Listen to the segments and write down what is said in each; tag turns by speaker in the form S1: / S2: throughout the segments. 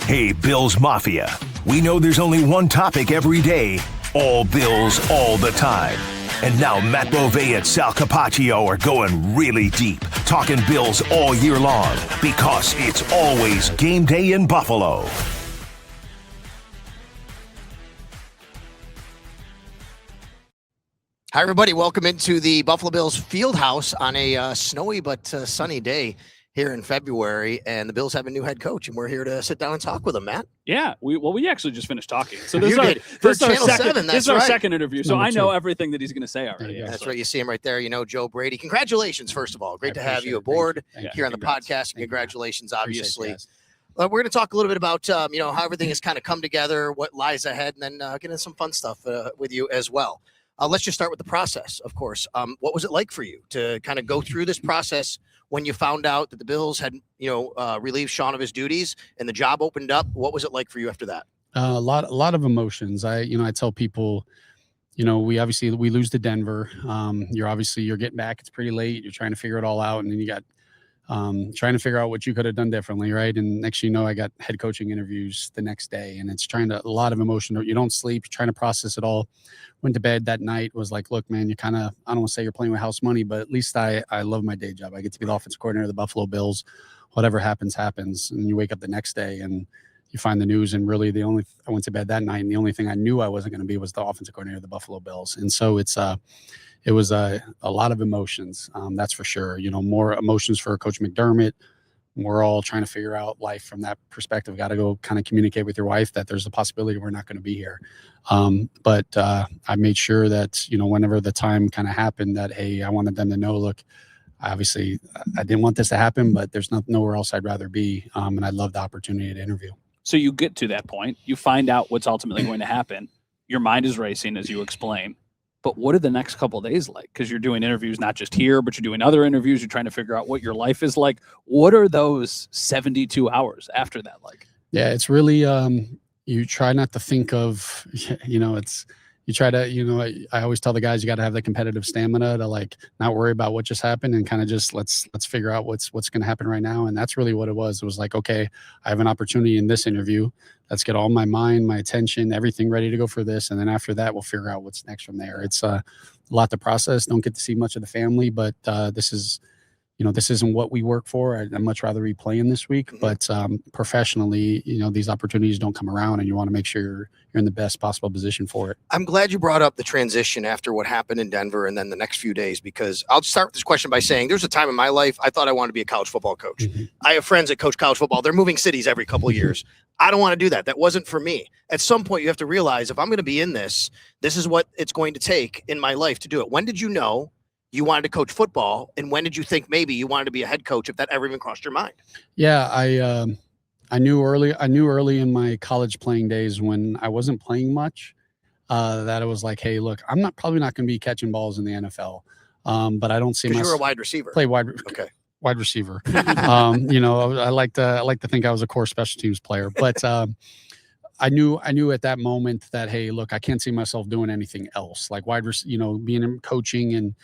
S1: Hey, Bills Mafia. We know there's only one topic every day. All Bills, all the time. And now Matt Bovee and Sal Capaccio are going really deep, talking Bills all year long, because it's always game day in Buffalo.
S2: Hi, everybody. Welcome into the Buffalo Bills field house on a snowy but sunny day here in February. And the Bills have a new head coach, and we're here to sit down and talk with him, Matt.
S3: Yeah, we actually just finished talking. So this
S2: is
S3: our second interview. So I know everything that he's going to say already.
S2: That's right. You see him right there. You know, Joe Brady. Congratulations, first of all. Great to have you aboard here on the podcast. Congratulations, obviously. We're going to talk a little bit about, how everything has kind of come together, what lies ahead, and then get into some fun stuff with you as well. Let's just start with the process, of course. What was it like for you to kind of go through this process when you found out that the Bills had, relieved Sean of his duties and the job opened up? What was it like for you after that?
S4: A lot of emotions. I tell people, we lose to Denver. You're getting back. It's pretty late. You're trying to figure it all out. And then you got trying to figure out what you could have done differently. Right. And next, I got head coaching interviews the next day, and it's a lot of emotion. You don't sleep, you're trying to process it all. Went to bed that night, was like, look, man, I don't want to say you're playing with house money, but at least I love my day job. I get to be the offensive coordinator of the Buffalo Bills. Whatever happens. And you wake up the next day and you find the news. And really I went to bed that night, and the only thing I knew I wasn't going to be was the offensive coordinator of the Buffalo Bills. And so it was a lot of emotions. That's for sure. More emotions for Coach McDermott. We're all trying to figure out life from that perspective. Got to go kind of communicate with your wife that there's a possibility we're not going to be here. But I made sure that, whenever the time kind of happened, that, hey, I wanted them to know, look, obviously I didn't want this to happen, but there's nowhere else I'd rather be. And I'd love the opportunity to interview.
S3: So you get to that point, you find out what's ultimately going to happen. Your mind is racing, as you explain. But what are the next couple of days like? Because you're doing interviews not just here, but you're doing other interviews. You're trying to figure out what your life is like. What are those 72 hours after that like?
S4: Yeah, it's really you try not to think of, you try to, I always tell the guys, you got to have the competitive stamina to not worry about what just happened and kind of just let's figure out what's going to happen right now. And that's really what it was. It was like, okay, I have an opportunity in this interview. Let's get all my mind, my attention, everything ready to go for this. And then after that, we'll figure out what's next from there. It's a lot to process. Don't get to see much of the family, but this isn't what we work for. I'd much rather be playing this week, but professionally, these opportunities don't come around, and you want to make sure you're in the best possible position for it.
S2: I'm glad you brought up the transition after what happened in Denver and then the next few days, because I'll start with this question by saying there's a time in my life I thought I wanted to be a college football coach. I have friends that coach college football. They're moving cities every couple of years. I don't want to do that. That wasn't for me. At some point, you have to realize, if I'm going to be in this is what it's going to take in my life to do it. When did you know you wanted to coach football, and when did you think maybe you wanted to be a head coach, if that ever even crossed your mind?
S4: Yeah, I knew early in my college playing days, when I wasn't playing much, that it was like, hey, look, I'm probably not going to be catching balls in the NFL, but I don't see myself.
S2: You're a wide receiver.
S4: Wide receiver. I like to think I was a core special teams player, but I knew at that moment that, hey, look, I can't see myself doing anything else, like being in coaching and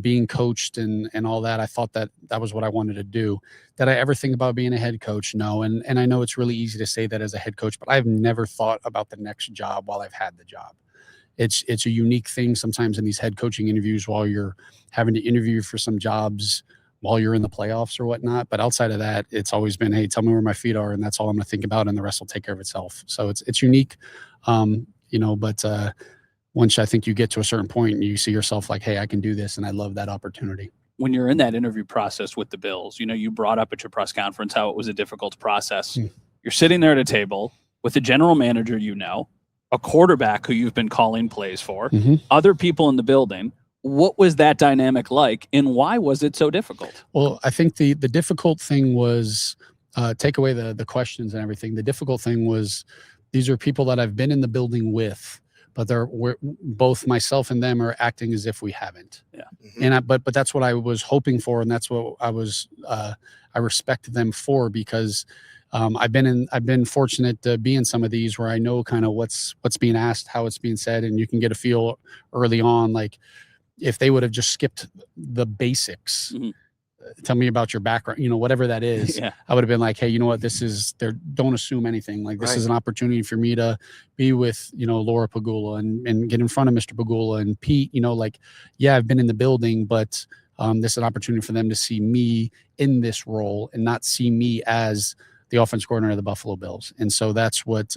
S4: being coached and all that. I thought that was what I wanted to do. Did I ever think about being a head coach? No. And I know it's really easy to say that as a head coach, but I've never thought about the next job while I've had the job. It's a unique thing sometimes in these head coaching interviews, while you're having to interview for some jobs while you're in the playoffs or whatnot. But outside of that, it's always been, hey, tell me where my feet are, and that's all I'm going to think about, and the rest will take care of itself. So it's unique, but once I think you get to a certain point and you see yourself like, hey, I can do this, and I love that opportunity.
S3: When you're in that interview process with the Bills, you brought up at your press conference how it was a difficult process. You're sitting there at a table with the general manager, a quarterback who you've been calling plays for, other people in the building. What was that dynamic like, and why was it so difficult? Well,
S4: I think the difficult thing was, take away the questions and everything. The difficult thing was, these are people that I've been in the building with, but we're both myself and them are acting as if we haven't.
S3: Yeah.
S4: And but that's what I was hoping for, and that's what I respect them for, because I've been fortunate to be in some of these where I know kind of what's being asked, how it's being said, and you can get a feel early on, like if they would have just skipped the basics, tell me about your background, whatever that is.
S3: Yeah.
S4: I would have been like, hey, you know what, don't assume anything. Like, this is an opportunity for me to be with, Laura Pagula and get in front of Mr. Pagula and Pete, I've been in the building, but this is an opportunity for them to see me in this role and not see me as the offense coordinator of the Buffalo Bills. And so that's what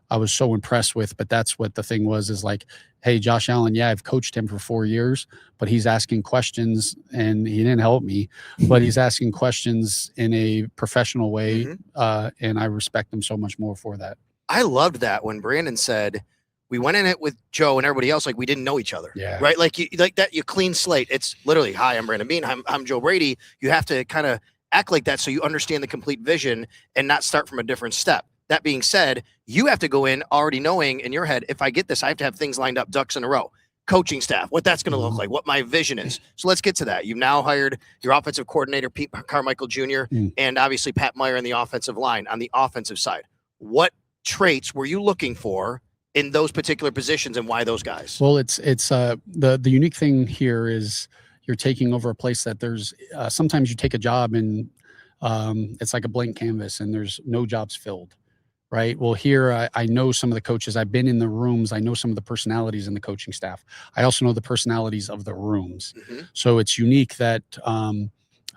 S4: I was so impressed with. But that's what the thing was, is like, hey, Josh Allen, I've coached him for 4 years, but he's asking questions, and he didn't help me, but he's asking questions in a professional way. And I respect him so much more for that.
S2: I loved that when Brandon said, we went in it with Joe and everybody else like we didn't know each other.
S4: Yeah.
S2: Right? Like you clean slate. It's literally, hi, I'm Brandon Bean. I'm Joe Brady. You have to kind of act like that so you understand the complete vision and not start from a different step. That being said, you have to go in already knowing in your head, if I get this, I have to have things lined up, ducks in a row. Coaching staff, what that's going to look like, what my vision is. So let's get to that. You've now hired your offensive coordinator, Pete Carmichael Jr., and obviously Pat Meyer on the offensive line, on the offensive side. What traits were you looking for in those particular positions, and why those guys?
S4: Well, it's the unique thing here is you're taking over a place that there's sometimes you take a job and it's like a blank canvas and there's no jobs filled. Right. Well, here I know some of the coaches. I've been in the rooms. I know some of the personalities in the coaching staff. I also know the personalities of the rooms. So it's unique that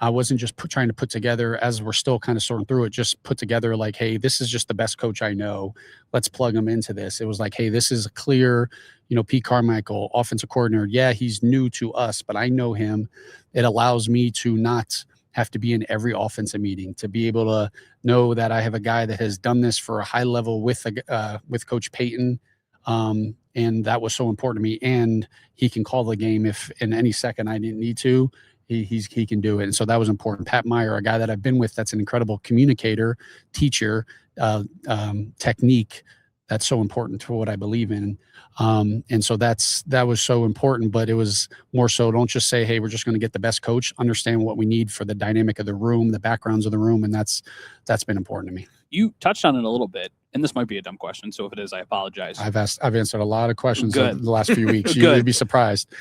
S4: I wasn't just trying to put together, as we're still kind of sorting through it, just put together like, hey, this is just the best coach I know. Let's plug him into this. It was like, hey, this is a clear, Pete Carmichael, offensive coordinator. Yeah, he's new to us, but I know him. It allows me to not have to be in every offensive meeting, to be able to know that I have a guy that has done this for a high level with Coach Payton. And that was so important to me. And he can call the game if in any second I didn't need to, he can do it. And so that was important. Pat Meyer, a guy that I've been with, that's an incredible communicator, teacher, technique. That's so important to what I believe in. And so that was so important, but it was more so, don't just say, hey, we're just going to get the best coach, understand what we need for the dynamic of the room, the backgrounds of the room. And that's been important to me.
S3: You touched on it a little bit, and this might be a dumb question. So if it is, I apologize.
S4: I've answered a lot of questions over the last few weeks. You'd be surprised.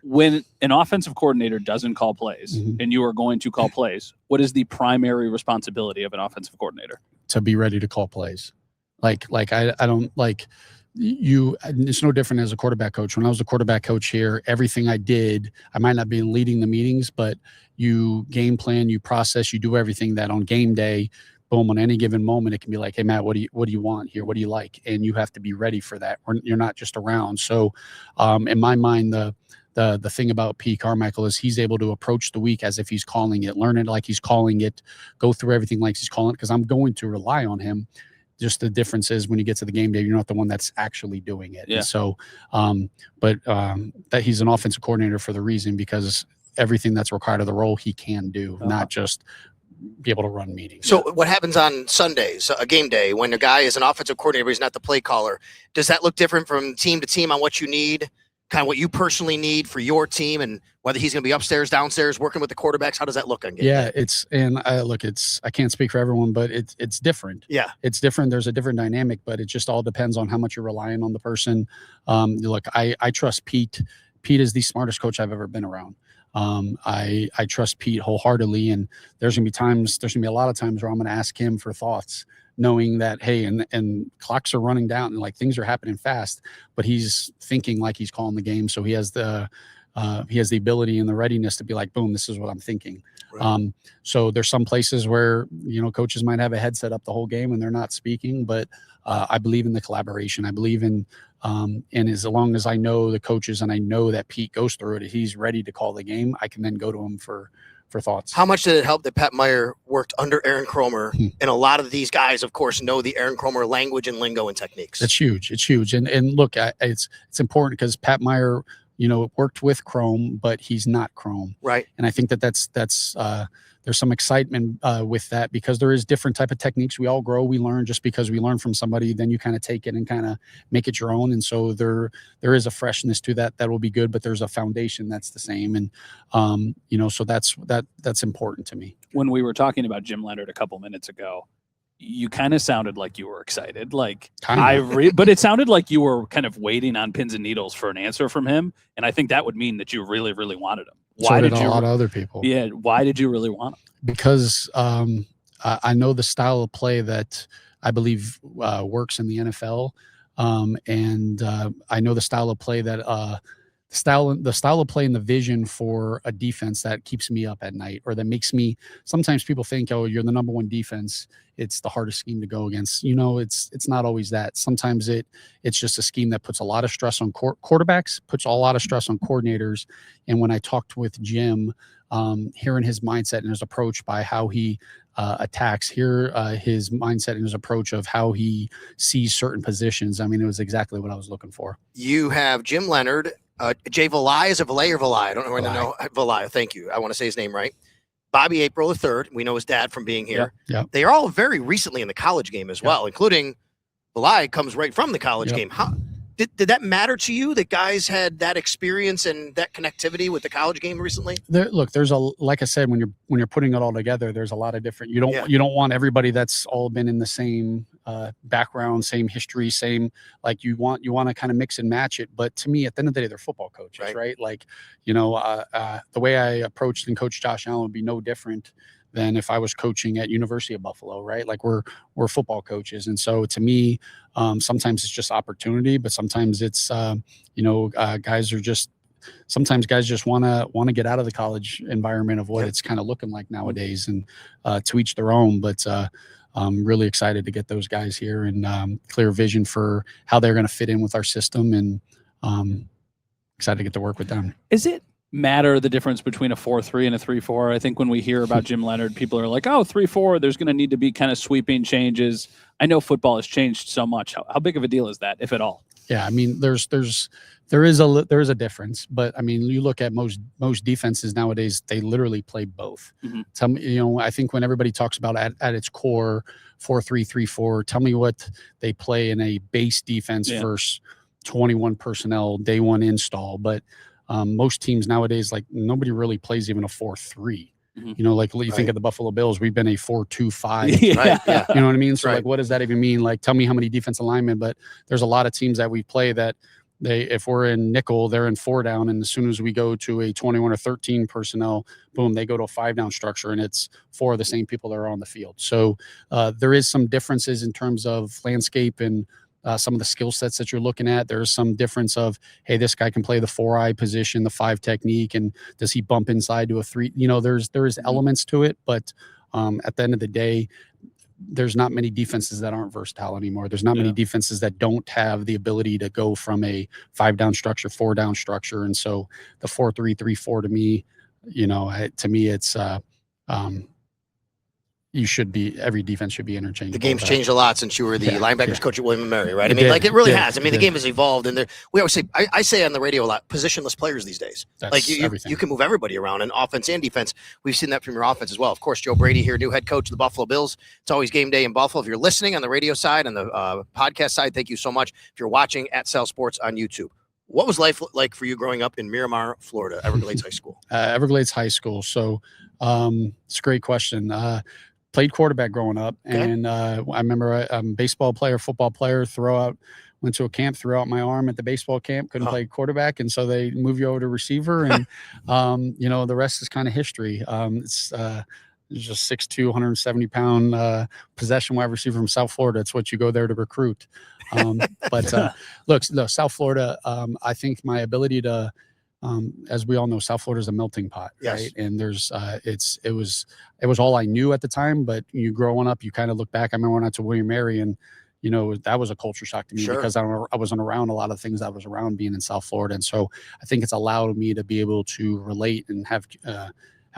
S3: When an offensive coordinator doesn't call plays and you are going to call plays, what is the primary responsibility of an offensive coordinator?
S4: To be ready to call plays. Like I don't like you. It's no different as a quarterback coach. When I was a quarterback coach here, everything I did, I might not be leading the meetings, but you game plan, you process, you do everything that on game day, boom, on any given moment, it can be like, hey, Matt, what do you want here? What do you like? And you have to be ready for that. You're not just around. So in my mind, the thing about P. Carmichael is he's able to approach the week as if he's calling it, learn it like he's calling it, go through everything like he's calling it, because I'm going to rely on him. Just the difference is when you get to the game day, you're not the one that's actually doing it. Yeah. And so, that he's an offensive coordinator for the reason, because everything that's required of the role he can do, not just be able to run meetings.
S2: So what happens on Sundays, a game day, when a guy is an offensive coordinator, but he's not the play caller? Does that look different from team to team on what you need, kind of what you personally need for your team, and whether he's going to be upstairs, downstairs, working with the quarterbacks? How does that look on game day?
S4: I can't speak for everyone, but it's different.
S2: Yeah. It's
S4: different. There's a different dynamic, but it just all depends on how much you're relying on the person. Look, I trust Pete. Pete is the smartest coach I've ever been around. I trust Pete wholeheartedly, and there's going to be a lot of times where I'm going to ask him for thoughts, knowing that, hey, and clocks are running down and like things are happening fast, but he's thinking like he's calling the game. So he has the ability and the readiness to be like, boom, this is what I'm thinking. Right. So there's some places where, coaches might have a headset up the whole game and they're not speaking, but I believe in the collaboration. I believe in, and as long as I know the coaches and I know that Pete goes through it, he's ready to call the game, I can then go to him for thoughts.
S2: How much did it help that Pat Meyer worked under Aaron Kromer? And a lot of these guys, of course, know the Aaron Kromer language and lingo and techniques.
S4: It's huge. It's huge. And look, it's important because Pat Meyer, worked with Chrome, but he's not Chrome.
S2: Right.
S4: And I think that's there's some excitement with that, because there is different type of techniques. We all grow, we learn. Just because we learn from somebody, then you kind of take it and kind of make it your own. And so there is a freshness to that will be good, but there's a foundation that's the same. And so that's important to me.
S3: When we were talking about Jim Leonhard a couple minutes ago, you kind of sounded like you were excited, but it sounded like you were kind of waiting on pins and needles for an answer from him. And I think that would mean that you really, really wanted him.
S4: So did a lot of other people.
S3: Yeah. Why did you really want him?
S4: Because I know the style of play that I believe works in the NFL. And I know the style of play that the style of play and the vision for a defense that keeps me up at night, or that makes me. Sometimes people think, oh, you're the number one defense, it's the hardest scheme to go against. It's not always that. Sometimes it's just a scheme that puts a lot of stress on quarterbacks, puts a lot of stress on coordinators. And when I talked with Jim, hearing his mindset and his approach by how he attacks, his mindset and his approach of how he sees certain positions, I mean, it was exactly what I was looking for.
S2: You have Jim Leonhard, Jay Valai. Is it Valai or Valai? I don't know when to know. Valai, thank you. I want to say his name right. Bobby April III. We know his dad from being here.
S4: Yeah.
S2: They are all very recently in the college game as well, including Valai comes right from the college game. How did that matter to you that guys had that experience and that connectivity with the college game recently?
S4: Like I said, when you're putting it all together, there's a lot of different. You don't want everybody that's all been in the same background, same history, same, like you want to kind of mix and match it. But to me, at the end of the day, they're football coaches, right? Like, the way I approached and coached Josh Allen would be no different than if I was coaching at University of Buffalo, right? Like we're football coaches. And so to me, sometimes it's just opportunity, but sometimes it's, guys just want to get out of the college environment of what it's kind of looking like nowadays, and to each their own. But I'm really excited to get those guys here and clear vision for how they're going to fit in with our system, and excited to get to work with them.
S3: Is it matter the difference between a 4-3 and a 3-4? I think when we hear about Jim Leonhard, people are like, oh, 3-4, there's going to need to be kind of sweeping changes. I know football has changed so much. How big of a deal is that, if at all?
S4: Yeah, I mean, there is a difference, but I mean, you look at most defenses nowadays, they literally play both. Mm-hmm. I think when everybody talks about at its core 4-3, 3-4, tell me what they play in a base defense versus 21 personnel day one install. But most teams nowadays, like nobody really plays even a 4-3. Mm-hmm. Like you think of the Buffalo Bills, we've been a 4-2-5.
S2: Right? Yeah.
S4: You know what I mean? So like, what does that even mean? Like, tell me how many defensive linemen. But there's a lot of teams that we play that if we're in nickel, they're in 4 down, and as soon as we go to a 21 or 13 personnel, boom, they go to a 5 down structure, and it's 4 of the same people that are on the field. So there is some differences in terms of landscape and some of the skill sets that you're looking at. There's some difference of, hey, this guy can play the 4-eye position, the 5 technique, and does he bump inside to a 3? There is elements to it, but at the end of the day, there's not many defenses that aren't versatile anymore. There's not many defenses that don't have the ability to go from a 5 down structure, 4 down structure. And so the 4-3, 3-4 to me, it's every defense should be interchangeable.
S2: The game's changed a lot since you were the linebackers coach at William & Mary, right? It really has. I mean, the game has evolved, and we always say, I say on the radio a lot, positionless players these days.
S4: That's
S2: like you can move everybody around in offense and defense. We've seen that from your offense as well. Of course, Joe Brady here, new head coach of the Buffalo Bills. It's always game day in Buffalo. If you're listening on the radio side and the podcast side, thank you so much. If you're watching at Sal Sports on YouTube, what was life like for you growing up in Miramar, Florida, Everglades High School?
S4: Everglades High School. So it's a great question. Played quarterback growing up, and I remember I'm a baseball player, football player, went to a camp, threw out my arm at the baseball camp, couldn't play quarterback, and so they move you over to receiver, and the rest is kind of history. It's just 6'2", 170-pound possession wide receiver from South Florida. It's what you go there to recruit. Look, South Florida, I think my ability to as we all know, South Florida is a melting pot, right? And there's, it was all I knew at the time, but you growing up, you kind of look back. I remember when I went to William & Mary, and that was a culture shock to me because I wasn't around a lot of things I was around being in South Florida, and so I think it's allowed me to be able to relate and have a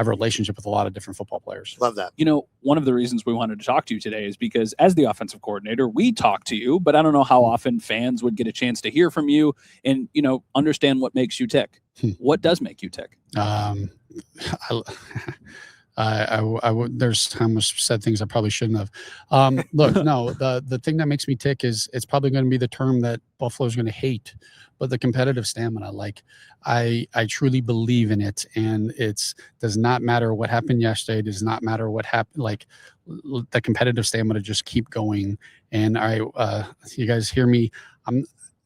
S4: relationship with a lot of different football players.
S2: Love that.
S3: One of the reasons we wanted to talk to you today is because as the offensive coordinator, we talk to you, but I don't know how often fans would get a chance to hear from you and, understand what makes you tick. What does make you tick? There's almost said things I probably shouldn't have. Look, no, the thing that makes me tick is it's probably going to be the term that Buffalo's going to hate, but the competitive stamina. Like I truly believe in it, and does not matter what happened yesterday. It does not matter what happened. Like the competitive stamina, just keep going. And you guys hear me.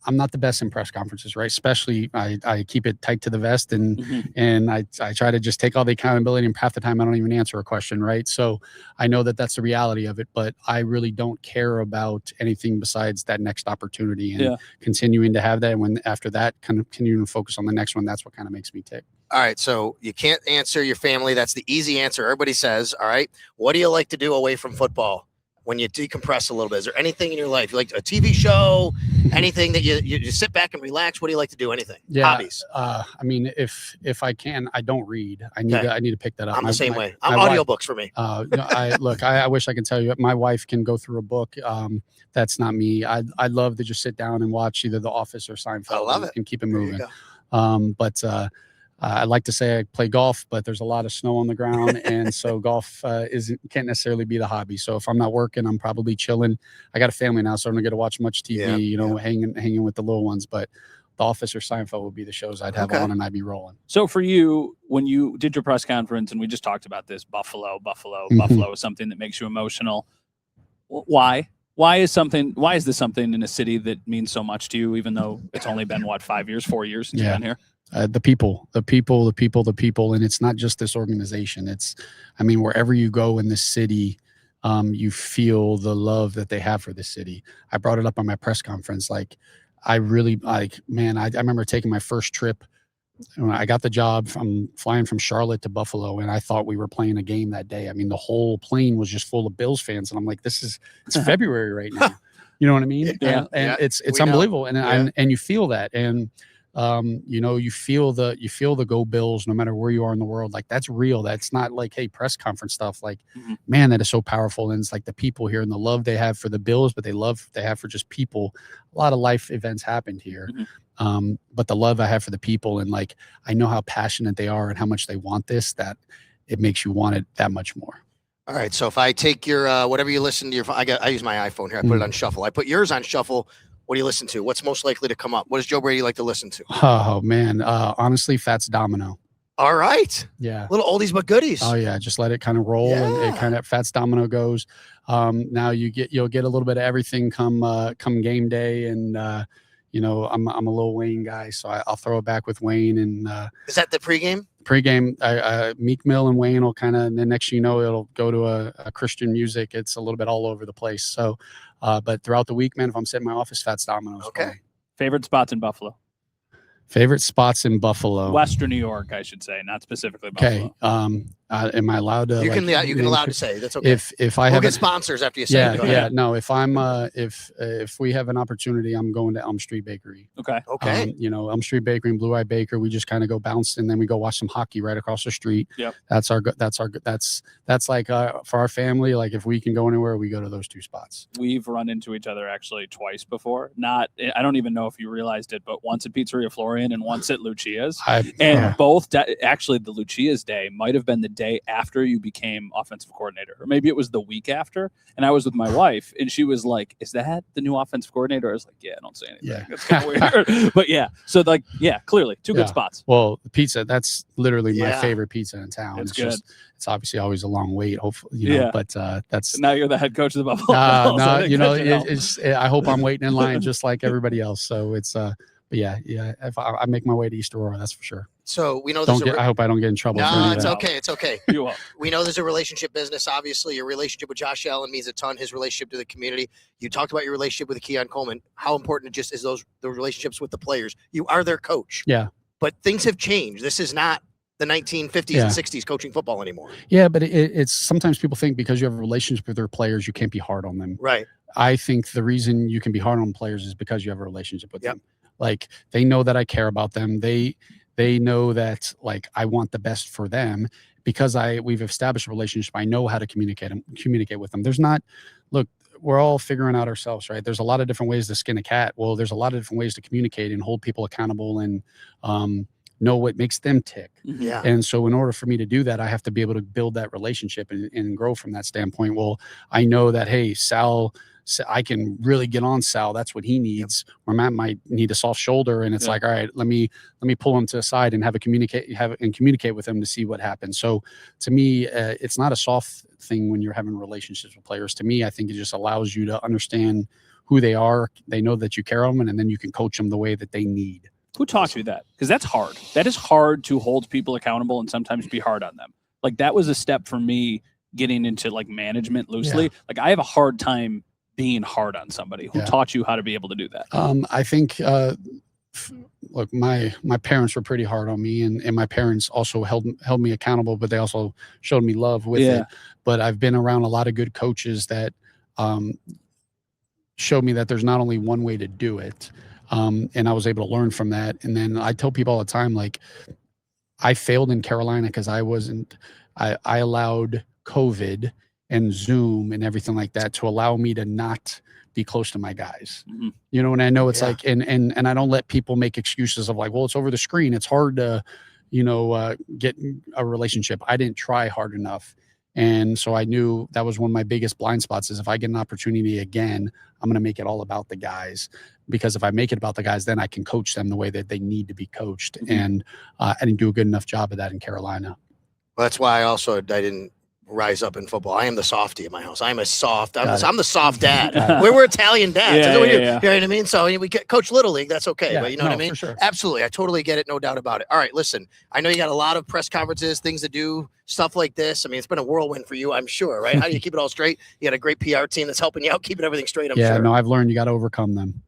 S4: I'm not the best in press conferences, right? Especially I keep it tight to the vest, and I try to just take all the accountability, and half the time I don't even answer a question, right? So I know that that's the reality of it, but I really don't care about anything besides that next opportunity and continuing to have that. And when after that, kind of continuing to focus on the next one, that's what kind of makes me tick.
S2: All right, so you can't answer your family. That's the easy answer. Everybody says, all right, what do you like to do away from football when you decompress a little bit? Is there anything in your life? You like a TV show, anything that you just sit back and relax? What do you like to do? Anything?
S4: Yeah,
S2: hobbies?
S4: I mean, if I can, I don't read. I need to pick that up.
S2: I'm the same way. Audiobooks for me.
S4: I wish I could tell you. My wife can go through a book. That's not me. I'd love to just sit down and watch either The Office or Seinfeld.
S2: I love it.
S4: And keep it moving. I like to say I play golf, but there's a lot of snow on the ground, and so golf can't necessarily be the hobby. So if I'm not working, I'm probably chilling. I got a family now, so I don't get to watch much TV. Hanging with the little ones. But The Office or Seinfeld would be the shows I'd have on, and I'd be rolling.
S3: So for you, when you did your press conference, and we just talked about this, Buffalo is something that makes you emotional. Why? Why is this something in a city that means so much to you, even though it's only been 4 years since you've been here?
S4: The people, and it's not just this organization. Wherever you go in this city, you feel the love that they have for this city. I brought it up on my press conference. I remember taking my first trip when I got the job from flying from Charlotte to Buffalo, and I thought we were playing a game that day. I mean, the whole plane was just full of Bills fans, and I'm like, it's February right now. You know what I mean?
S2: Yeah.
S4: And it's unbelievable. And you feel that. And you feel the Go Bills no matter where you are in the world. Like, that's real. That's not like, hey, press conference stuff. Like, man, that is so powerful. And it's like the people here and the love they have for the Bills, but they have for just people. A lot of life events happened here. But the love I have for the people, and like, I know how passionate they are and how much they want this, that it makes you want it that much more.
S2: All right. So if I take your, whatever you listen to your, I use my iPhone here. I put it on shuffle. I put yours on shuffle. What do you listen to? What's most likely to come up? What does Joe Brady like to listen to?
S4: Oh man. Honestly, Fats Domino.
S2: All right.
S4: Yeah.
S2: Little oldies but goodies.
S4: Oh yeah. Just let it kind of roll, and it kind of Fats Domino goes. Now you'll get a little bit of everything come game day, and I'm a little Wayne guy, so I'll throw it back with Wayne. And
S2: is that the pregame?
S4: Meek Mill and Wayne will kind of, and then next it'll go to a Christian music. It's a little bit all over the place. So, but throughout the week, man, if I'm sitting in my office, Fats Domino's.
S2: Okay.
S3: Favorite spots in Buffalo? Western New York, I should say, not specifically Buffalo.
S4: Okay. Am I allowed to?
S2: You can allowed to say that's okay.
S4: If I
S2: we'll get sponsors after you say it.
S4: Yeah. No, if I'm if we have an opportunity, I'm going to Elm Street Bakery.
S3: Okay.
S4: Elm Street Bakery and Blue Eye Baker. We just kind of go bounce, and then we go watch some hockey right across the street.
S3: Yep.
S4: That's like for our family. Like, if we can go anywhere, we go to those two spots.
S3: We've run into each other actually twice before. I don't even know if you realized it, but once at Pizzeria Florian and once at Lucia's. Both actually the Lucia's day might have been the day after you became offensive coordinator, or maybe it was the week after. And I was with my wife, and she was like, "Is that the new offensive coordinator?" I was like, "Yeah, don't say anything."
S4: Yeah.
S3: It's kind of weird. But yeah, so clearly two good spots.
S4: Well, the pizza, that's literally my favorite pizza in town.
S3: It's good.
S4: It's obviously always a long wait, hopefully, but that's
S3: now you're the head coach of the Buffalo Bills.
S4: I hope I'm waiting in line just like everybody else. So it's but yeah. If I make my way to East Aurora, that's for sure.
S2: So we know
S4: I hope I don't get in trouble.
S2: No, it's okay. It's okay.
S3: You won't.
S2: We know there's a relationship business. Obviously, your relationship with Josh Allen means a ton. His relationship to the community. You talked about your relationship with Keon Coleman. How important just is the relationships with the players? You are their coach.
S4: Yeah.
S2: But things have changed. This is not the 1950s and 60s coaching football anymore.
S4: Yeah, but it's sometimes people think because you have a relationship with their players, you can't be hard on them.
S2: Right.
S4: I think the reason you can be hard on players is because you have a relationship with them. Like, they know that I care about them. They know that, like, I want the best for them because we've established a relationship. I know how to communicate with them. We're all figuring out ourselves, right? There's a lot of different ways to skin a cat. Well, there's a lot of different ways to communicate and hold people accountable and know what makes them tick.
S2: Yeah.
S4: And so in order for me to do that, I have to be able to build that relationship and grow from that standpoint. Well, I know that, hey, Sal, I can really get on Sal. That's what he needs. Or Matt might need a soft shoulder, and it's like, all right, let me pull him to the side and communicate with him to see what happens. So to me, it's not a soft thing when you're having relationships with players. To me, I think it just allows you to understand who they are. They know that you care of them, and then you can coach them the way that they need.
S3: Who taught you that? Because that's hard. That is hard to hold people accountable and sometimes be hard on them. Like that was a step for me getting into like management loosely.
S4: Yeah.
S3: Like I have a hard time being hard on somebody. Who taught you how to be able to do that?
S4: I think, look, my parents were pretty hard on me, and my parents also held me accountable, but they also showed me love with it. But I've been around a lot of good coaches that showed me that there's not only one way to do it. And I was able to learn from that. And then I tell people all the time, like, I failed in Carolina because I allowed COVID and Zoom and everything like that to allow me to not be close to my guys. You know, and I know it's like, and I don't let people make excuses of like, well, it's over the screen. It's hard to, get a relationship. I didn't try hard enough. And so I knew that was one of my biggest blind spots is if I get an opportunity again, I'm going to make it all about the guys, because if I make it about the guys, then I can coach them the way that they need to be coached. And I didn't do a good enough job of that in Carolina.
S2: Well, that's why I didn't rise up in football. I am the softie in my house. I'm the soft dad. We're Italian dads. You know what I mean? So we coach Little League. That's okay. But you know what I mean?
S4: For sure.
S2: Absolutely. I totally get it. No doubt about it. All right, listen, I know you got a lot of press conferences, things to do, stuff like this. I mean, it's been a whirlwind for you, I'm sure, right? How do you keep it all straight? You got a great PR team that's helping you out, keeping everything straight, I'm sure.
S4: No, I've learned you got to overcome them.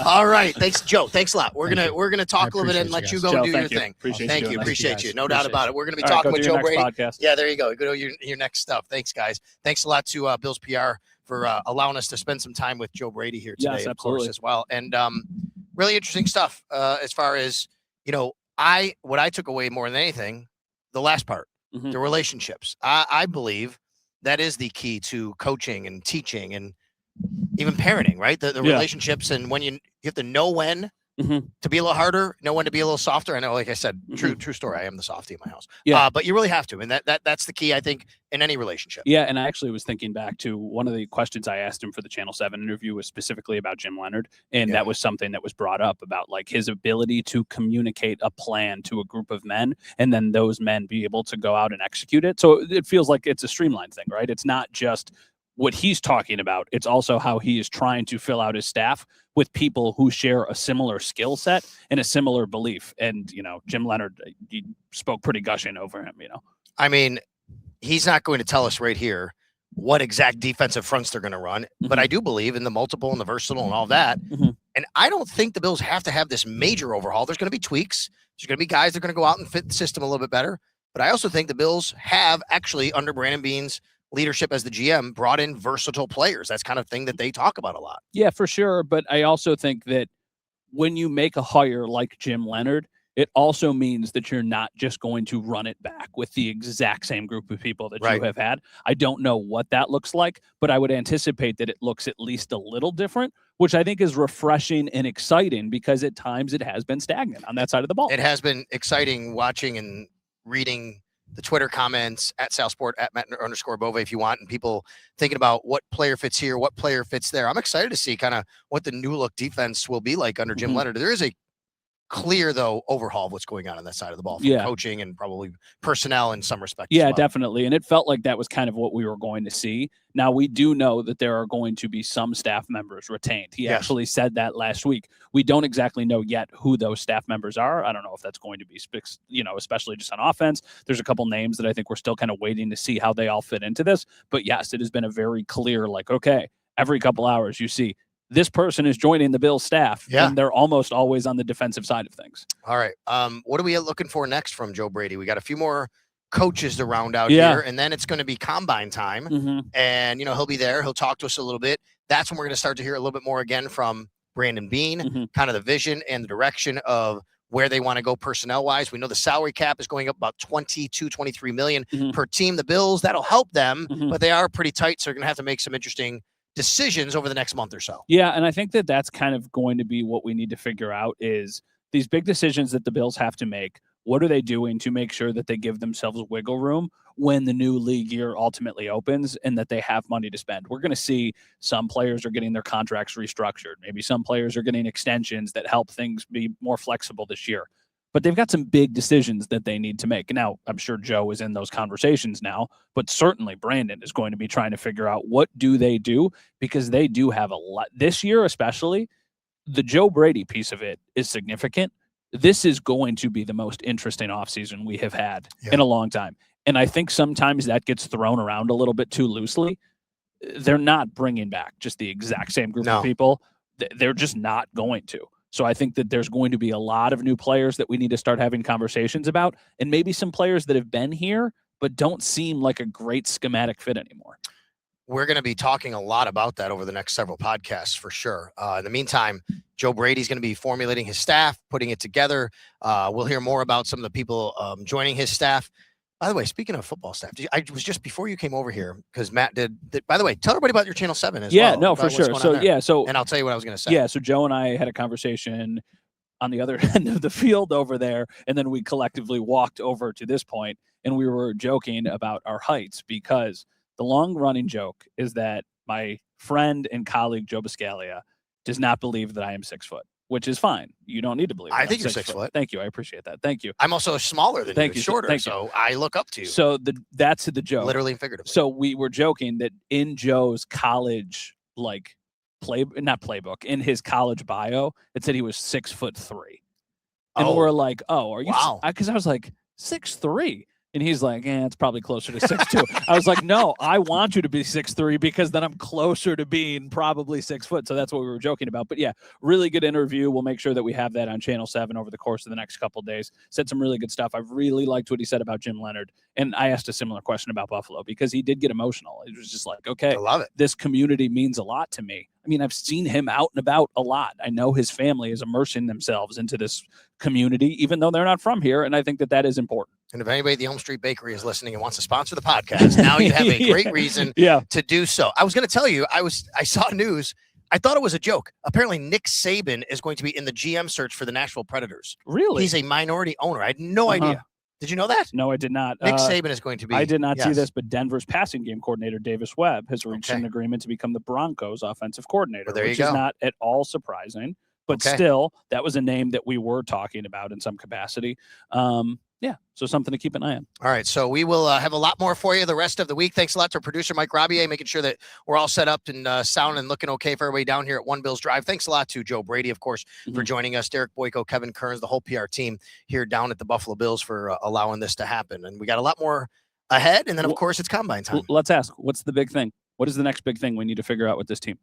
S2: All right. Thanks, Joe. Thanks a lot. We're gonna talk a little bit and let you go and do your thing.
S3: Thank you.
S2: Appreciate you. No doubt about it. We're gonna be talking with Joe Brady.
S3: Podcast.
S2: Yeah, there you go. Go to your next stuff. Thanks, guys. Thanks a lot to Bill's PR for allowing us to spend some time with Joe Brady here today, of course, as well. And really interesting stuff as far as what I took away more than anything, the last part, the relationships. I believe that is the key to coaching and teaching and even parenting, right? The relationships, and when you have to know when to be a little harder, know when to be a little softer. I know, like I said, true story. I am the softie in my house. But you really have to, and that's the key, I think, in any relationship.
S3: Yeah, and I actually was thinking back to one of the questions I asked him for the Channel 7 interview was specifically about Jim Leonhard, and that was something that was brought up about like his ability to communicate a plan to a group of men, and then those men be able to go out and execute it. So it feels like it's a streamlined thing, right? It's not just what he's talking about. It's also how he is trying to fill out his staff with people who share a similar skill set and a similar belief. And, Jim Leonhard, he spoke pretty gushing over him,
S2: I mean, he's not going to tell us right here what exact defensive fronts they're going to run, but I do believe in the multiple and the versatile and all that. And I don't think the Bills have to have this major overhaul. There's going to be tweaks. There's going to be guys that are going to go out and fit the system a little bit better. But I also think the Bills have actually, under Brandon Beane's leadership as the GM, brought in versatile players. That's kind of thing that they talk about a lot.
S3: Yeah, for sure. But I also think that when you make a hire like Jim Leonhard, it also means that you're not just going to run it back with the exact same group of people that you have had. I don't know what that looks like, but I would anticipate that it looks at least a little different, which I think is refreshing and exciting, because at times it has been stagnant on that side of the ball.
S2: It has been exciting watching and reading the Twitter comments at Salsport, at Matt_Bove if you want, and people thinking about what player fits here, what player fits there. I'm excited to see kind of what the new look defense will be like under Jim Leonhard. There is a clear, though, overhaul of what's going on that side of the ball, from coaching and probably personnel in some respects.
S3: Yeah, definitely. And it felt like that was kind of what we were going to see. Now, we do know that there are going to be some staff members retained. He actually said that last week. We don't exactly know yet who those staff members are. I don't know if that's going to be, especially just on offense. There's a couple names that I think we're still kind of waiting to see how they all fit into this. But yes, it has been a very clear, like, okay, every couple hours you see this person is joining the Bills staff, and they're almost always on the defensive side of things.
S2: All right. What are we looking for next from Joe Brady? We got a few more coaches to round out here, and then it's going to be combine time. And, he'll be there. He'll talk to us a little bit. That's when we're going to start to hear a little bit more again from Brandon Beane, kind of the vision and the direction of where they want to go personnel-wise. We know the salary cap is going up about $23 million per team. The Bills, that'll help them, but they are pretty tight, so they're going to have to make some interesting decisions over the next month or so.
S3: Yeah, and I think that that's kind of going to be what we need to figure out is these big decisions that the Bills have to make. What are they doing to make sure that they give themselves wiggle room when the new league year ultimately opens and that they have money to spend? We're going to see some players are getting their contracts restructured. Maybe some players are getting extensions that help things be more flexible this year. but they've got some big decisions that they need to make. Now, I'm sure Joe is in those conversations now, but certainly Brandon is going to be trying to figure out what do they do, because they do have a lot this year, especially the Joe Brady piece of it is significant. This is going to be the most interesting offseason we have had in a long time. And I think sometimes that gets thrown around a little bit too loosely. They're not bringing back just the exact same group of people. They're just not going to. So I think that there's going to be a lot of new players that we need to start having conversations about, and maybe some players that have been here but don't seem like a great schematic fit anymore.
S2: We're going to be talking a lot about that over the next several podcasts for sure. In the meantime, Joe Brady's going to be formulating his staff, putting it together. We'll hear more about some of the people joining his staff. By the way, speaking of football staff, I was just before you came over here, because Matt did. By the way, tell everybody about your Channel 7 as well.
S3: Yeah, no, for sure. So
S2: and I'll tell you what I was going to say.
S3: Yeah, so Joe and I had a conversation on the other end of the field over there, and then we collectively walked over to this point, and we were joking about our heights, because the long-running joke is that my friend and colleague Joe Biscaglia does not believe that I am 6 foot, which is fine. You don't need to believe.
S2: I think you're 6 foot.
S3: Thank you. I appreciate that. Thank you.
S2: I'm also smaller than you, shorter, so I look up to you.
S3: So that's the joke.
S2: Literally and figuratively.
S3: So we were joking that in Joe's college, not playbook, in his college bio, it said he was 6'3". And we're like, oh, are you?
S2: Wow.
S3: Because I was like, 6'3". And he's like, it's probably closer to 6'2". I was like, no, I want you to be 6'3", because then I'm closer to being probably 6 foot. So that's what we were joking about. But yeah, really good interview. We'll make sure that we have that on Channel 7 over the course of the next couple of days. Said some really good stuff. I really liked what he said about Jim Leonhard. And I asked a similar question about Buffalo, because he did get emotional. It was just like, okay,
S2: I love it.
S3: This community means a lot to me. I mean, I've seen him out and about a lot. I know his family is immersing themselves into this community, even though they're not from here. And I think that that is important.
S2: And if anybody at the Elm Street Bakery is listening and wants to sponsor the podcast, now you have a great reason to do so. I was going to tell you, I saw news. I thought it was a joke. Apparently, Nick Saban is going to be in the GM search for the Nashville Predators.
S3: Really?
S2: He's a minority owner. I had no idea. Did you know that?
S3: No, I did not.
S2: Nick Saban is going to be.
S3: I did not see this, but Denver's passing game coordinator, Davis Webb, has reached an agreement to become the Broncos offensive coordinator,
S2: which
S3: is not at all surprising. But still, that was a name that we were talking about in some capacity. So something to keep an eye on.
S2: All right, so we will have a lot more for you the rest of the week. Thanks a lot to our producer, Mike Robier, making sure that we're all set up and sound and looking okay for everybody down here at One Bills Drive. Thanks a lot to Joe Brady, of course, for joining us, Derek Boyko, Kevin Kearns, the whole PR team here down at the Buffalo Bills for allowing this to happen. And we got a lot more ahead, and then, of course, it's Combine time.
S3: Let's ask, what's the big thing? What is the next big thing we need to figure out with this team?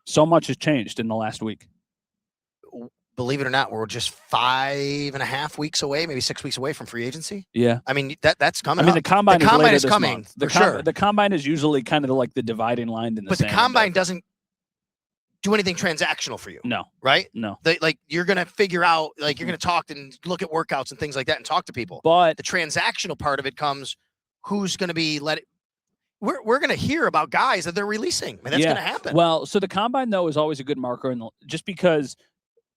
S3: So much has changed in the last week.
S2: Believe it or not, we're just 5.5 weeks away, maybe 6 weeks away from free agency.
S3: Yeah.
S2: I mean, that's coming.
S3: I mean, the combine is coming.
S2: Month, for sure.
S3: The combine is usually kind of like the dividing line in the sand.
S2: But the combine doesn't do anything transactional for you.
S3: No.
S2: Right?
S3: No.
S2: You're going to figure out, you're going to talk and look at workouts and things like that and talk to people.
S3: But
S2: the transactional part of it comes, who's going to be we're going to hear about guys that they're releasing. I mean, that's going to happen.
S3: Well, so the combine, though, is always a good marker, just because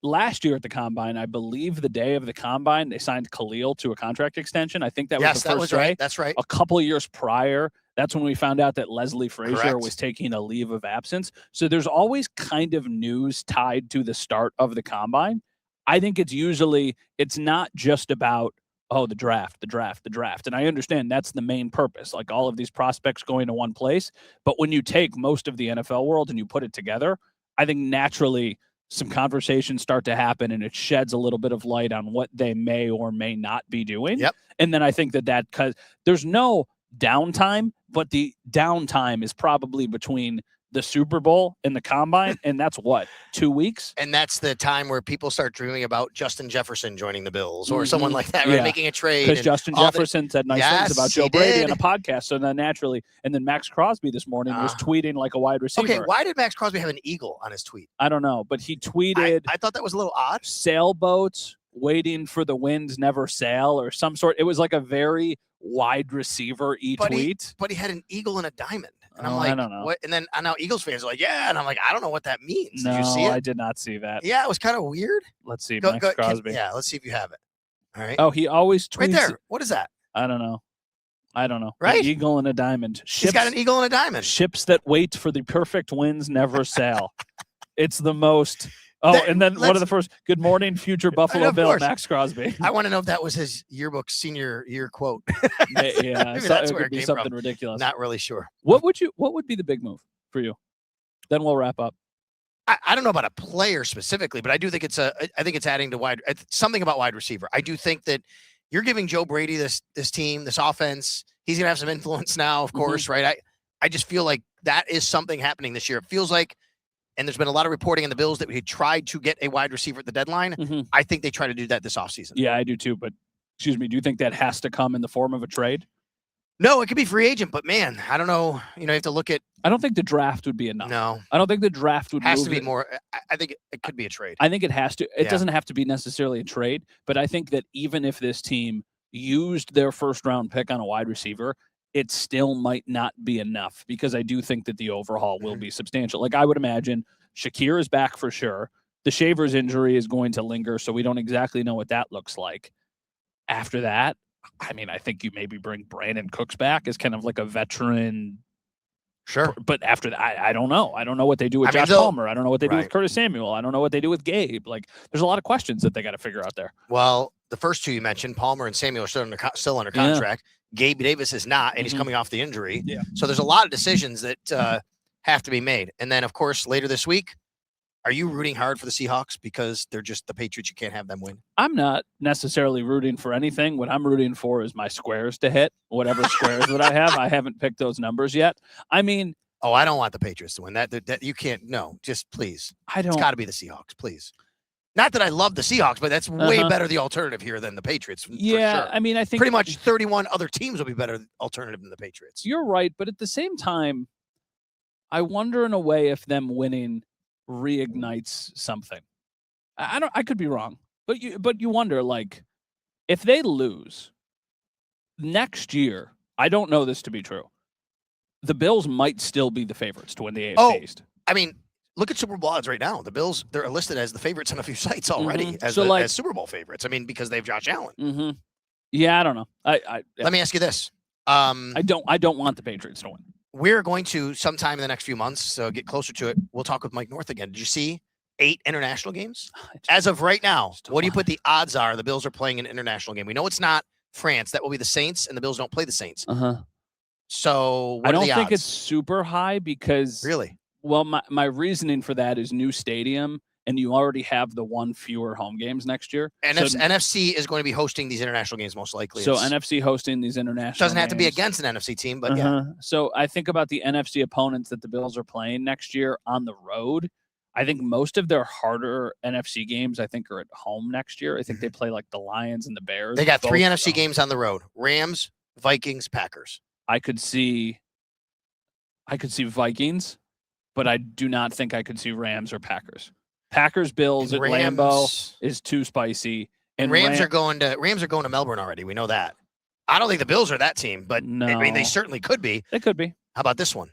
S3: last year at the combine, I believe the day of the combine, they signed Khalil to a contract extension. I think that was the first day.
S2: Right. That's right.
S3: A couple of years prior, that's when we found out that Leslie Frazier was taking a leave of absence. So there's always kind of news tied to the start of the combine. I think it's not just about, the draft. And I understand that's the main purpose, like all of these prospects going to one place. But when you take most of the NFL world and you put it together, I think naturally some conversations start to happen, and it sheds a little bit of light on what they may or may not be doing.
S2: Yep.
S3: And then I think that because there's no downtime, but the downtime is probably between the Super Bowl and the combine, and that's 2 weeks?
S2: And that's the time where people start dreaming about Justin Jefferson joining the Bills or someone like that, right? Making a trade.
S3: Because Justin Jefferson said nice things about Joe Brady on a podcast, so then naturally, and then Max Crosby this morning was tweeting like a wide receiver.
S2: Okay, why did Max Crosby have an eagle on his tweet?
S3: I don't know, but he tweeted.
S2: I thought that was a little odd.
S3: Sailboats waiting for the winds never sail, or some sort. It was like a very wide receiver-y tweet.
S2: But he had an eagle and a diamond. And I'm
S3: I don't know.
S2: What? And then I know Eagles fans are like, yeah. And I'm like, I don't know what that means.
S3: No,
S2: did you see it?
S3: I did not see that.
S2: Yeah, it was kind of weird.
S3: Let's see, Max Crosby.
S2: Let's see if you have it. All right.
S3: Oh, he always tweets.
S2: Right there. What is that?
S3: I don't know.
S2: Right?
S3: An eagle and a diamond.
S2: He's got an eagle and a diamond.
S3: Ships that wait for the perfect winds never sail. It's the most And then one of the first, good morning, future Buffalo Bill, Max Crosby.
S2: I want to know if that was his yearbook senior year quote.
S3: Yeah,
S2: Maybe that's where it
S3: be
S2: came
S3: something
S2: from.
S3: ridiculous.
S2: Not really sure.
S3: What would be the big move for you? Then we'll wrap up.
S2: I don't know about a player specifically, but I do think I think it's adding to something about wide receiver. I do think that you're giving Joe Brady this team, this offense. He's going to have some influence now, of course, right? I just feel like that is something happening this year. It feels like, and there's been a lot of reporting in the Bills that we tried to get a wide receiver at the deadline. I think they try to do that this offseason.
S3: Yeah, I do too. But excuse me, do you think that has to come in the form of a trade?
S2: No, it could be free agent, but man, I don't know. You have to look at.
S3: I don't think the draft would be enough.
S2: No,
S3: I don't think the draft would
S2: has to be more. I think it could be a trade.
S3: I think it has to. It doesn't have to be necessarily a trade, but I think that even if this team used their first round pick on a wide receiver, it still might not be enough because I do think that the overhaul will be substantial. Like I would imagine Shakir is back for sure. The Shavers injury is going to linger, so we don't exactly know what that looks like. After that, I mean, I think you maybe bring Brandon Cooks back as kind of like a veteran.
S2: Sure.
S3: But after that, I don't know. I don't know what they do with Josh Palmer. I don't know what they do with Curtis Samuel. I don't know what they do with Gabe. Like, there's a lot of questions that they got to figure out there.
S2: Well, the first two you mentioned, Palmer and Samuel, are still under contract. Yeah. Gabe Davis is not, and he's coming off the injury.
S3: Yeah.
S2: So there's a lot of decisions that have to be made. And then, of course, later this week, are you rooting hard for the Seahawks because they're just the Patriots? You can't have them win.
S3: I'm not necessarily rooting for anything. What I'm rooting for is my squares to hit, whatever squares that I have. I haven't picked those numbers yet. I mean,
S2: I don't want the Patriots to win. That you can't. No, just please. It's got to be the Seahawks, please. Not that I love the Seahawks, but that's way better the alternative here than the Patriots.
S3: Yeah,
S2: for sure.
S3: I mean, I think
S2: pretty much 31 other teams will be better alternative than the Patriots.
S3: You're right, but at the same time, I wonder in a way if them winning reignites something. I could be wrong, but you wonder, like, if they lose next year, I don't know this to be true. The Bills might still be the favorites to win the AFC East.
S2: I mean, look at Super Bowl odds right now. The Bills, they're listed as the favorites on a few sites already as Super Bowl favorites. I mean, because they have Josh Allen.
S3: Yeah, I don't know.
S2: Let me ask you this.
S3: I don't want the Patriots to win.
S2: We're going to sometime in the next few months, so get closer to it. We'll talk with Mike North again. Did you see 8 international games? As of right now, what do you put the odds are the Bills are playing an international game? We know it's not France. That will be the Saints, and the Bills don't play the Saints. So what
S3: I don't
S2: are the
S3: think
S2: odds?
S3: it's super high because
S2: really.
S3: Well, my reasoning for that is new stadium, and you already have the one fewer home games next year.
S2: NFC is going to be hosting these international games most likely.
S3: So NFC hosting these international
S2: doesn't have to be
S3: games.
S2: against an NFC team, but yeah.
S3: So I think about the NFC opponents that the Bills are playing next year on the road. I think most of their harder NFC games, I think, are at home next year. I think they play like the Lions and the Bears.
S2: They got 3 NFC games on the road: Rams, Vikings, Packers.
S3: I could see Vikings, but I do not think I could see Rams or Packers. Packers Bills at Lambeau is too spicy,
S2: and Rams are going to Melbourne already. We know that. I don't think the Bills are that team, but
S3: no.
S2: I mean they certainly could be.
S3: They could be.
S2: How about this one?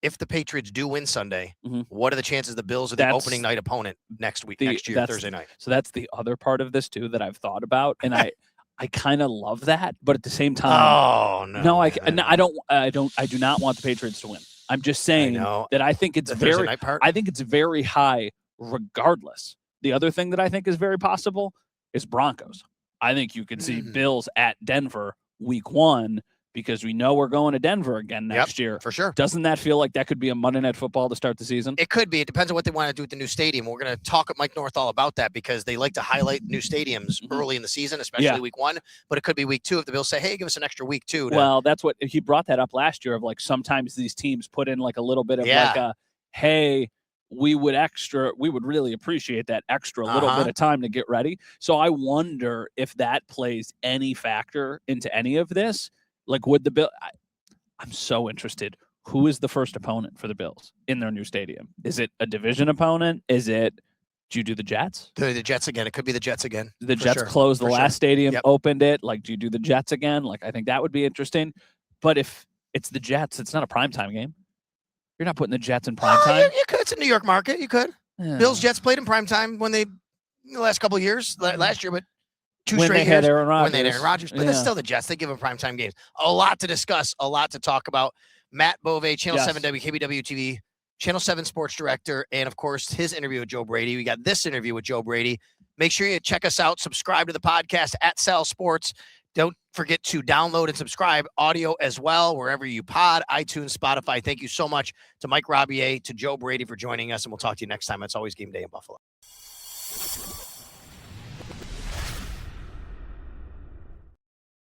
S2: If the Patriots do win Sunday, what are the chances the Bills are the opening night opponent next year, Thursday night?
S3: So that's the other part of this too that I've thought about, and I kind of love that, but at the same time, I do not want the Patriots to win. I'm just saying that I think it's very high regardless. The other thing that I think is very possible is Broncos. I think you could see Bills at Denver week 1 because we know we're going to Denver again next year.
S2: For sure.
S3: Doesn't that feel like that could be a Monday Night Football to start the season?
S2: It could be. It depends on what they want to do with the new stadium. We're going to talk with Mike North all about that because they like to highlight new stadiums early in the season, especially week 1. But it could be week 2 if the Bills say, hey, give us an extra week 2.
S3: Well, that's what he brought that up last year of like sometimes these teams put in like a little bit of like a, hey, we would really appreciate that extra little bit of time to get ready. So I wonder if that plays any factor into any of this. Like, would the Bill? I'm so interested. Who is the first opponent for the Bills in their new stadium? Is it a division opponent? Do you do the Jets?
S2: The Jets again. It could be the Jets again.
S3: The Jets closed the last stadium, opened it. Like, do you do the Jets again? Like, I think that would be interesting. But if it's the Jets, it's not a primetime game. You're not putting the Jets in primetime.
S2: You could. It's a New York market. You could. Yeah. Bills Jets played in primetime when the last couple of years, last year, but
S3: when they had Aaron
S2: Rodgers. But that's still the Jets. They give them primetime games. A lot to discuss, a lot to talk about. Matt Bove, Channel 7 WKBW TV, Channel 7 sports director, and of course, his interview with Joe Brady. We got this interview with Joe Brady. Make sure you check us out. Subscribe to the podcast at Sal Sports. Don't forget to download and subscribe audio as well, wherever you pod, iTunes, Spotify. Thank you so much to Mike Robier, to Joe Brady for joining us, and we'll talk to you next time. It's always game day in Buffalo.